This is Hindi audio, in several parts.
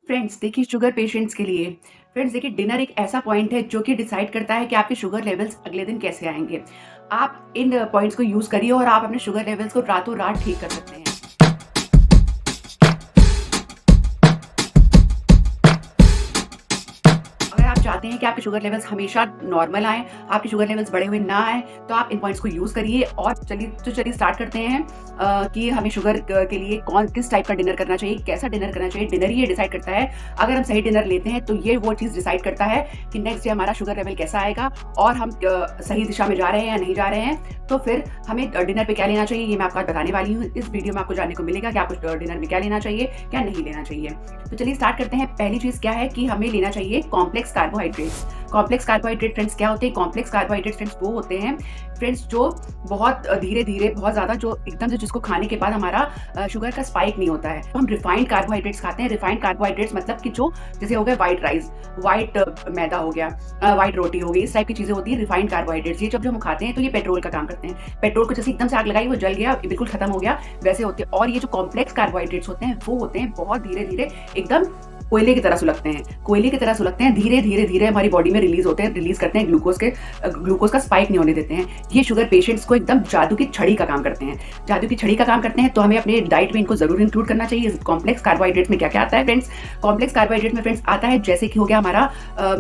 फ्रेंड्स देखिए शुगर पेशेंट्स के लिए फ्रेंड्स देखिए डिनर एक ऐसा पॉइंट है जो कि डिसाइड करता है कि आपके शुगर लेवल्स अगले दिन कैसे आएंगे। आप इन पॉइंट्स को यूज करिए और आप अपने शुगर लेवल्स को रातों रात ठीक कर सकते हैं। अगर आप चाहते हैं कि आपके शुगर लेवल्स हमेशा नॉर्मल आएँ, आपके शुगर लेवल्स बढ़े हुए ना आएँ, तो आप इन पॉइंट्स को यूज़ करिए। और चलिए स्टार्ट करते हैं कि हमें शुगर के लिए किस टाइप का डिनर करना चाहिए, कैसा डिनर करना चाहिए। डिनर ही ये डिसाइड करता है। अगर हम सही डिनर लेते हैं तो ये वो चीज़ डिसाइड करता है कि नेक्स्ट डे हमारा शुगर लेवल कैसा आएगा और हम सही दिशा में जा रहे हैं या नहीं जा रहे हैं। तो फिर हमें डिनर पे क्या लेना चाहिए, ये मैं आपको आज बताने वाली हूँ। इस वीडियो में आपको जानने को मिलेगा कि आपको डिनर में क्या लेना चाहिए, क्या नहीं लेना चाहिए। तो चलिए स्टार्ट करते हैं। पहली चीज़ क्या है कि हमें लेना चाहिए complex carbohydrates. Complex carbohydrate friends क्या होते हैं? कॉम्प्लेक्स कार्बोहाइड्रेट फ्रेंड्स वो होते हैं फ्रेंड्स जो बहुत धीरे धीरे बहुत ज़्यादा, जो एकदम से जिसको खाने के बाद हमारा शुगर का स्पाइक नहीं होता है। तो हम रिफाइंड कार्बोहाइड्रेट्स खाते हैं। रिफाइंड कार्बोहाइड्रेट्स मतलब कि जो जैसे हो गया वाइट राइस, वाइट मैदा हो गया, वाइट रोटी हो गई, इस टाइप की चीज़ें होती है रिफाइंड कार्बोहाइड्रेट्स। ये जब हम खाते हैं तो ये पेट्रोल का काम करते हैं। पेट्रोल को जैसे एकदम से आग लगाई, वो जल गया, बिल्कुल खत्म हो गया, वैसे होते हैं। और ये जो कॉम्प्लेक्स कार्बोहाइड्रेट्स होते हैं वो होते हैं बहुत धीरे धीरे एकदम कोयले की तरह सुलगते हैं। कोयले की तरह सुलगते हैं, धीरे धीरे धीरे हमारी बॉडी में रिलीज करते हैं ग्लूकोज का स्पाइक नहीं होने देते हैं। ये शुगर पेशेंट्स को एकदम जादू की छड़ी का काम करते हैं। जादू की छड़ी का काम करते हैं। तो हमें अपने डाइट में इनको जरूर इंक्लूड करना चाहिए। कॉम्प्लेक्स कार्बोहाइड्रेट में क्या क्या आता है फ्रेंड्स? कॉम्प्लेक्स कार्बोहाइड्रेट में फ्रेंड्स आता है जैसे कि हो गया हमारा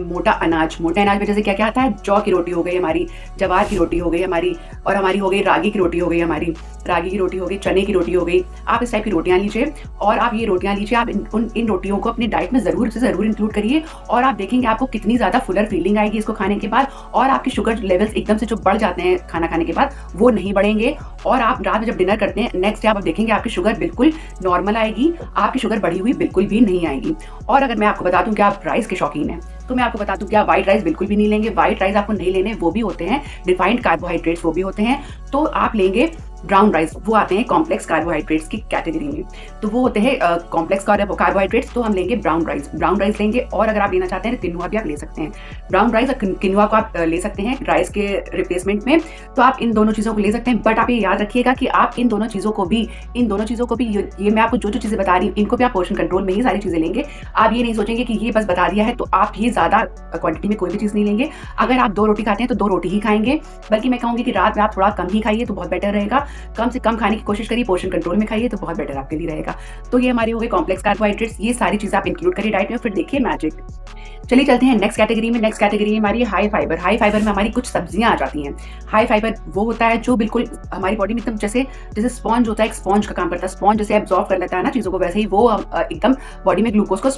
मोटा अनाज। मोटा अनाज में जैसे क्या क्या आता है? जौ की रोटी हो गई हमारी, जवार की रोटी हो गई हमारी, और हमारी हो गई रागी की रोटी हो गई हमारी, रागी की रोटी हो गई, चने की रोटी हो गई। आप इस टाइप की रोटियां लीजिए और आप ये रोटियां लीजिए। आप इन रोटियों को अपनी डाइट में जरूर इंक्लूड करिए और आप देखेंगे आपको कितनी ज्यादा फुलर फीलिंग आएगी इसको खाने के बाद। और आपके शुगर लेवल्स एकदम से जो बढ़ जाते हैं खाना खाने के बाद, वो नहीं बढ़ेंगे। और आप रात में जब डिनर करते हैं नेक्स्ट डे आप देखेंगे आपकी शुगर बिल्कुल नॉर्मल आएगी, आपकी शुगर बढ़ी हुई बिल्कुल भी नहीं आएगी। और अगर मैं आपको बता दूं कि आप राइस के शौकीन हैं तो मैं आपको बता दूं कि आप व्हाइट राइस बिल्कुल भी नहीं लेंगे। व्हाइट राइस आपको नहीं लेने, वो भी होते हैं रिफाइंड कार्बोहाइड्रेट्स, वो भी होते हैं। तो आप लेंगे ब्राउन राइस, वो आते हैं कॉम्प्लेक्स कार्बोहाइड्रेट्स की कैटेगरी में। तो वो होते हैं कॉम्प्लेक्स कार्बोहाइड्रेट्स। तो हम लेंगे ब्राउन राइस लेंगे। और अगर आप लेना चाहते हैं किनुआ भी आप ले सकते हैं। ब्राउन राइस और किनुआ को आप ले सकते हैं राइस के रिप्लेसमेंट में। तो आप इन दोनों चीज़ों को ले सकते हैं। बट आप ये याद रखिएगा कि आप इन दोनों चीज़ों को भी ये मैं आपको जो चीज़ें बता रही हूँ इनको भी आप पोर्शन कंट्रोल में ही सारी चीज़ें लेंगे। आप ये नहीं सोचेंगे कि ये बस बता दिया है तो आप ये ज़्यादा क्वांटिटी में कोई भी चीज़ नहीं लेंगे। अगर आप 2 रोटी खाते हैं तो 2 रोटी ही खाएंगे। बल्कि मैं कहूँगी कि रात में आप थोड़ा कम ही खाइए तो बहुत बेटर रहेगा। कम से कम खाने की कोशिश करिए, पोर्शन कंट्रोल में खाइए तो बहुत बेटर आपके लिए रहेगा। तो ये हमारी हो गई कॉम्प्लेक्स कार्बोहाइड्रेट्स। ये सारी चीज़ें आप इंक्लूड करिए डाइट में, फिर देखिए मैजिक। चलिए चलते हैं नेक्स्ट कैटेगरी में। नेक्स्ट कैटेगरी में हमारी हाई फाइबर। हाई फाइबर में हमारी कुछ सब्जियां आ जाती हैं। हाई फाइबर वो होता है जो बिल्कुल हमारी बॉडी में एकदम जैसे स्पॉन्ज होता है, एक स्पॉन्ज का काम करता है। स्पॉन्ज जैसे एब्जॉर्व कर लेता है ना चीज़ों को, वैसे ही वो एकदम बॉडी में ग्लूकोज को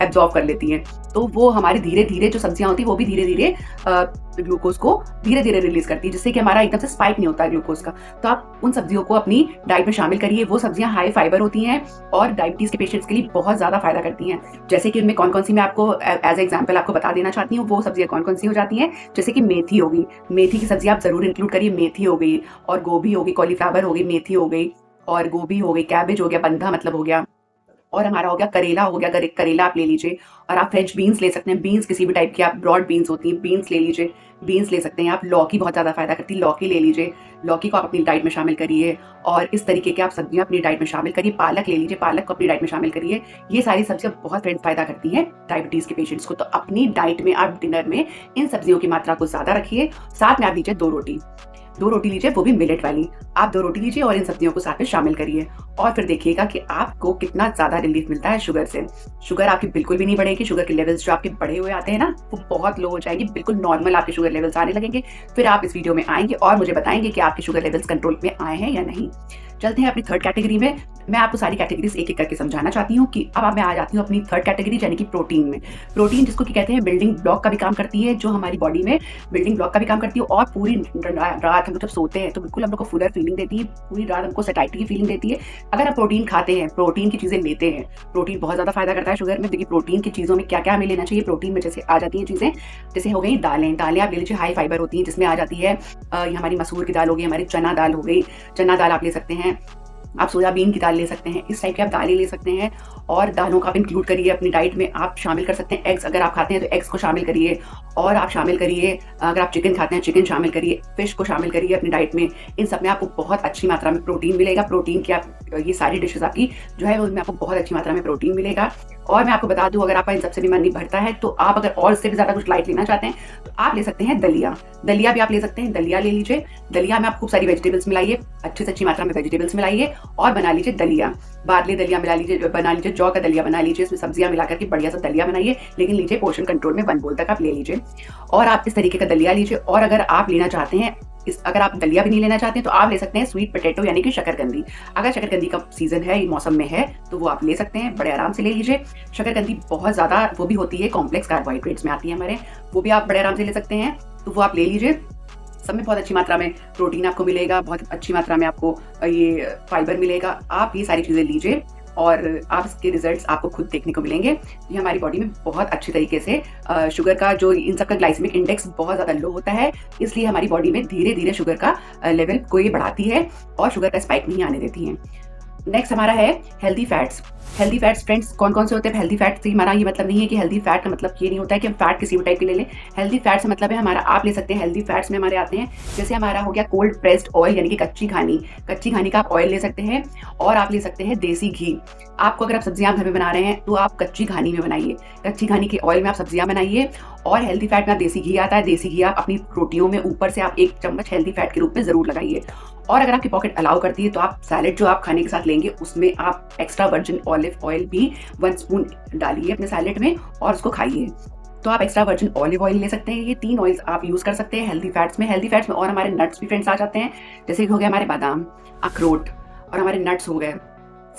एब्जॉर्व कर लेती हैं। तो वो हमारी धीरे धीरे जो सब्जियां होती है वो भी धीरे धीरे ग्लूकोज को धीरे धीरे रिलीज करती है, जिससे कि हमारा एकदम से स्पाइक नहीं होता है ग्लूकोज का। तो आप उन सब्जियों को अपनी डाइट में शामिल करिए। वो सब्जियां हाई फाइबर होती हैं और डायबिटीज के पेशेंट्स के लिए बहुत ज्यादा फायदा करती हैं। जैसे कि उनमें कौन कौन सी मैं आपको एज एग्जाम्पल आपको बता देना चाहती हूँ। वो सब्जियां कौन कौन सी हो जाती हैं? जैसे कि मेथी होगी, मेथी की सब्जी आप जरूर इंक्लूड करिए। मेथी हो गई, और गोभी हो गई, कॉलीफ्लावर हो गई, मेथी हो गई, और गोभी हो गई, कैबेज हो गया, बंधा मतलब हो गया, और हमारा हो गया करेला हो गया। करेला आप ले लीजिए। और आप फ्रेंच बीन्स ले सकते हैं। बीन्स किसी भी टाइप की, आप ब्रॉड बीन्स होती हैं, बीन्स ले लीजिए, बीन्स ले सकते हैं आप। लौकी बहुत ज़्यादा फायदा करती है, लौकी ले लीजिए। लौकी को आप अपनी डाइट में शामिल करिए। और इस तरीके के आप सब्जियां अपनी डाइट में शामिल करिए। पालक ले लीजिए, पालक को अपनी डाइट में शामिल करिए। ये सारी सब्जियां बहुत फ्रेंड्स फायदा करती हैं डायबिटीज़ के पेशेंट्स को। तो अपनी डाइट में आप डिनर में इन सब्जियों की मात्रा को ज़्यादा रखिए। साथ में आप लीजिए 2 रोटी लीजिए, वो भी मिलेट वाली। आप 2 रोटी लीजिए और इन सब्जियों को साथ में शामिल करिए। और फिर देखिएगा कि आपको कितना ज़्यादा रिलीफ मिलता है शुगर से। शुगर आपकी बिल्कुल भी नहीं बढ़ेगी। शुगर के लेवल्स जो आपके बढ़े हुए आते हैं ना, वो बहुत लो हो जाएगी। बिल्कुल नॉर्मल आपके शुगर लेवल्स आने लगेंगे। फिर आप इस वीडियो में आएंगे और मुझे बताएंगे कि आपके शुगर लेवल्स कंट्रोल में आए हैं या नहीं। चलते हैं अपनी थर्ड कैटेगरी में। मैं आपको सारी कैटेगरीज एक एक करके समझाना चाहती हूँ कि अब मैं आ जाती हूँ अपनी थर्ड कैटेगरी, यानी कि प्रोटीन में। प्रोटीन जिसको कि कहते हैं बिल्डिंग ब्लॉक का भी काम करती है, जो हमारी बॉडी में बिल्डिंग ब्लॉक का भी काम करती है। और पूरी रात हम जब सोते हैं तो बिल्कुल हम लोग को फुलर फीलिंग देती है। पूरी रात हमको सैटिस्फाइड की फीलिंग देती है अगर आप प्रोटीन खाते हैं, प्रोटीन की चीज़ें लेते हैं। प्रोटीन बहुत ज़्यादा फायदा करता है शुगर में। देखिए प्रोटीन की चीज़ों में क्या क्या हमें लेना चाहिए। प्रोटीन में जैसे आ जाती हैं चीज़ें, जैसे हो गई दालें आप ले लीजिए, हाई फाइबर होती हैं, जिसमें आ जाती है हमारी मसूर की दाल हो गई, हमारी चना दाल हो गई, चना दाल आप ले सकते हैं। आप सोयाबीन की दाल ले सकते हैं। इस टाइप की आप दालें ले सकते हैं। और दालों का आप इंक्लूड करिए अपनी डाइट में। आप शामिल कर सकते हैं एग्स, अगर आप खाते हैं तो एग्स को शामिल करिए। और आप शामिल करिए, अगर आप चिकन खाते हैं चिकन शामिल करिए, फिश को शामिल करिए अपनी डाइट में। इन सब में आपको बहुत अच्छी मात्रा में प्रोटीन मिलेगा। प्रोटीन की आप ये सारी डिशेज आपकी जो है उनमें आपको बहुत अच्छी मात्रा में प्रोटीन मिलेगा। और मैं आपको बता दूँ, अगर आपका इन सबसे भी मन नहीं भरता है तो आप अगर और इससे भी ज़्यादा कुछ लाइट लेना चाहते हैं तो आप ले सकते हैं दलिया। दलिया भी आप ले सकते हैं, दलिया ले लीजिए। दलिया में आप खूब सारी वेजिटेबल्स मिलाइए, अच्छी से अच्छी मात्रा में वेजिटेबल्स मिलाइए और बना लीजिए दलिया। बार्ली दलिया मिला लीजिए, बना लीजिए, जौ का दलिया बना लीजिए, इसमें सब्जियां मिला करके बढ़िया सा दलिया बनाइए, लेकिन लीजिए पोर्शन कंट्रोल में, 1 बोल तक आप ले लीजिए। और आप इस तरीके का दलिया लीजिए। और अगर आप लेना चाहते हैं अगर आप दलिया भी नहीं लेना चाहते हैं तो आप ले सकते हैं स्वीट पोटैटो यानी कि शकरकंदी। अगर शकरकंदी का सीजन है, मौसम में है, तो वो आप ले सकते हैं, बड़े आराम से ले लीजिए। शकरकंदी बहुत ज़्यादा वो भी होती है, कॉम्प्लेक्स कार्बोहाइड्रेट्स में आती है हमारे, वो भी आप बड़े आराम से ले सकते हैं, तो वो आप ले लीजिए। सब में बहुत अच्छी मात्रा में प्रोटीन आपको मिलेगा, बहुत अच्छी मात्रा में आपको ये फाइबर मिलेगा। आप ये सारी चीज़ें लीजिए और आप इसके रिजल्ट्स आपको खुद देखने को मिलेंगे। ये हमारी बॉडी में बहुत अच्छी तरीके से शुगर का जो इन सब का ग्लाइसेमिक इंडेक्स बहुत ज़्यादा लो होता है, इसलिए हमारी बॉडी में धीरे धीरे शुगर का लेवल को ये बढ़ाती है और शुगर का स्पाइक नहीं आने देती है। नेक्स्ट हमारा है healthy fats. Healthy fats friends कौन कौन से होते हैं? हेल्दी फैट्स से हमारा ये मतलब नहीं है कि हेल्दी फैट का मतलब ये नहीं होता है कि हम फैट किसी भी टाइप के ले लें। हेल्दी फैट्स मतलब है हमारा, आप ले सकते हैं हेल्दी फैट्स में हमारे आते हैं, जैसे हमारा हो गया कोल्ड प्रेस्ड ऑयल यानी कि कच्ची घानी। कच्ची घानी का आप ऑयल ले सकते हैं और आप ले सकते हैं देसी घी। आपको अगर आप सब्जियां घर में बना रहे हैं तो आप कच्ची घानी में बनाइए, कच्ची घानी के ऑयल में आप सब्जियां बनाइए। और हेल्दी फैट में आप देसी घी आता है, देसी घी आप अपनी रोटियों में ऊपर से आप 1 चम्मच हेल्दी फैट के रूप में जरूर लगाइए। और अगर आपकी पॉकेट अलाउ करती है तो आप सैलेड जो आप खाने के साथ लेंगे उसमें आप एक्स्ट्रा वर्जिन ऑलिव ऑयल भी 1 स्पून डालिए अपने सैलेड में और उसको खाइए। तो आप एक्स्ट्रा वर्जिन ऑलिव ऑयल ले सकते हैं। ये 3 ऑयल्स आप यूज कर सकते हैं हेल्दी फैट्स में। हेल्दी फैट्स में और हमारे नट्स भी फ्रेंड्स आ जाते हैं, जैसे कि हो गया हमारे बादाम, अखरोट, और हमारे नट्स हो गए,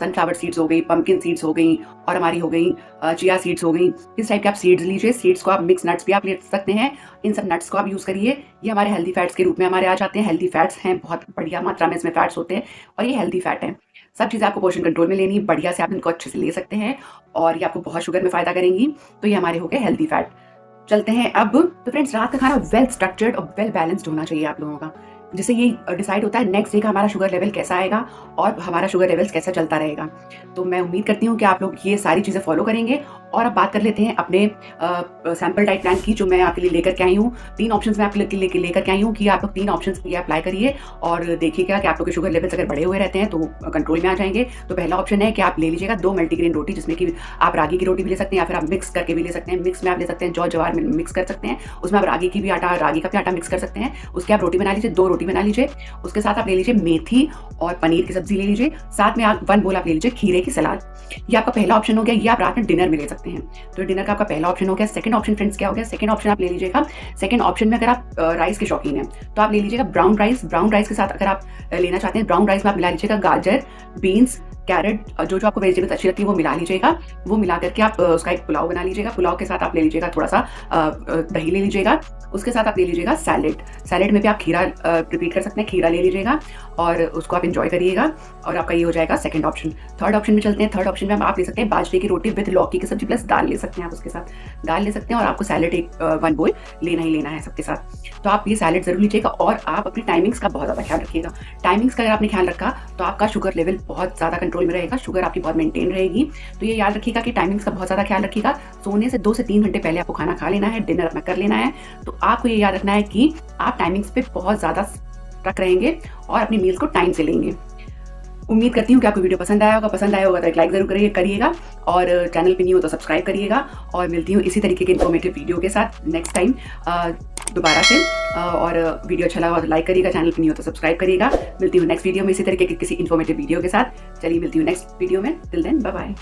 सनफ्लावर सीड्स हो गई, पंपकिन सीड्स हो गई, और हमारी हो गई चिया सीड्स हो गई। इस टाइप के आप सीड्स लीजिए। सीड्स को आप मिक्स नट्स भी आप ले सकते हैं, इन सब नट्स को आप यूज़ करिए। ये हमारे हेल्दी फैट्स के रूप में हमारे आ जाते हैं। हेल्दी फैट्स हैं, बहुत बढ़िया मात्रा में इसमें फैट्स होते हैं और ये हेल्दी फैट है। सब चीज़ें आपको पोर्शन कंट्रोल में लेनी है, बढ़िया से आप इनको अच्छे से ले सकते हैं और ये आपको बहुत शुगर में फ़ायदा करेंगी। तो ये हमारे हो गए हेल्दी फैट। चलते हैं अब, तो फ्रेंड्स रात का खाना वेल स्ट्रक्चर्ड और वेल बैलेंस्ड होना चाहिए आप लोगों का, जिससे ये डिसाइड होता है नेक्स्ट डे का हमारा शुगर लेवल कैसा आएगा और हमारा शुगर लेवल्स कैसा चलता रहेगा। तो मैं उम्मीद करती हूँ कि आप लोग ये सारी चीज़ें फॉलो करेंगे। और अब बात कर लेते हैं अपने सैम्पल डाइट प्लान की, जो मैं आपके लिए लेकर के आई हूँ। 3 ऑप्शंस मैं आपके लिए लेकर के आई हूँ कि आप लोग 3 ऑप्शंस ये अप्लाई करिए और देखिएगा कि आप लोग के शुगर लेवल्स अगर बढ़े हुए रहते हैं तो कंट्रोल में आ जाएंगे। तो पहला ऑप्शन है कि आप ले लीजिएगा 2 मल्टीग्रेन रोटी, जिसमें कि आप रागी की रोटी भी ले सकते हैं या फिर आप मिक्स करके भी ले सकते हैं। मिक्स में आप ले सकते हैं जौ जवार में मिक्स कर सकते हैं, उसमें आप रागी का भी आटा मिक्स कर सकते हैं। उसके आप रोटी बना लीजिए, 2 रोटी बना लीजिए। उसके साथ आप ले लीजिए मेथी और पनीर की सब्जी ले लीजिए। साथ में आप 1 बोल आप ले लीजिए खीरे की सलाद। ये आपका पहला ऑप्शन हो गया, ये आप रात में डिनर में ले सकते हैं। तो डिनर का आपका पहला ऑप्शन हो गया। सेकंड ऑप्शन फ्रेंड्स क्या हो गया? सेकंड ऑप्शन आप ले लीजिएगा, सेकंड ऑप्शन में अगर आप राइस के शौकीन हैं तो आप ले लीजिएगा ब्राउन राइस। ब्राउन राइस के साथ अगर आप लेना चाहते हैं, ब्राउन राइस में आप मिला लीजिएगा गाजर, बीन्स, कैरेट, जो आपको वेजिटेबल्स अच्छी लगती है वो मिला लीजिएगा। वो मिला करके आप उसका एक पुलाव बना लीजिएगा। पुलाव के साथ आप ले लीजिएगा थोड़ा सा दही ले लीजिएगा। उसके साथ आप ले लीजिएगा सैलेड। सैलेड में भी आप खीरा रिपीट कर सकते हैं, खीरा ले लीजिएगा और उसको आप इंजॉय करिएगा और आपका ये हो जाएगा सेकंड ऑप्शन। थर्ड ऑप्शन में चलते हैं। थर्ड ऑप्शन में आप ले सकते हैं बाजरे की रोटी विद लौकी की सब्जी प्लस दाल ले सकते हैं। आप उसके साथ दाल ले सकते हैं और आपको सैलेड 1 बोल लेना ही लेना है सबके साथ। तो आप ये सैलेड जरूर लीजिएगा और आप अपनी टाइमिंग्स का बहुत ज़्यादा ख्याल रखिएगा। टाइमिंग्स का अगर आपने ख्याल रखा तो आपका शुगर लेवल बहुत ज़्यादा कंट्रोल में रहेगा, शुगर आपकी बहुत मेंटेन रहेगी। तो ये याद रखिएगा कि टाइमिंग्स का बहुत ज़्यादा ख्याल रखिएगा। सोने से 2 से 3 घंटे पहले आपको खाना खा लेना है, डिनर अपना कर लेना है। तो आपको ये याद रखना है कि आप टाइमिंग्स पे बहुत ज़्यादा रख रहेंगे और अपनी मील्स को टाइम से लेंगे। उम्मीद करती हूँ कि आपको वीडियो पसंद आया होगा। पसंद आया होगा तो एक लाइक जरूर करिएगा और चैनल पे नहीं हो तो सब्सक्राइब करिएगा। और मिलती हूँ इसी तरीके के इन्फॉर्मेटिव वीडियो के साथ नेक्स्ट टाइम दोबारा से। और वीडियो अच्छा लगा तो लाइक करिएगा, चैनल पे नहीं हो तो सब्सक्राइब करिएगा। मिलती हूँ नेक्स्ट वीडियो में इसी तरीके के किसी इन्फॉर्मेटिव वीडियो के साथ। चलिए मिलती हूँ नेक्स्ट वीडियो में। Till then bye bye.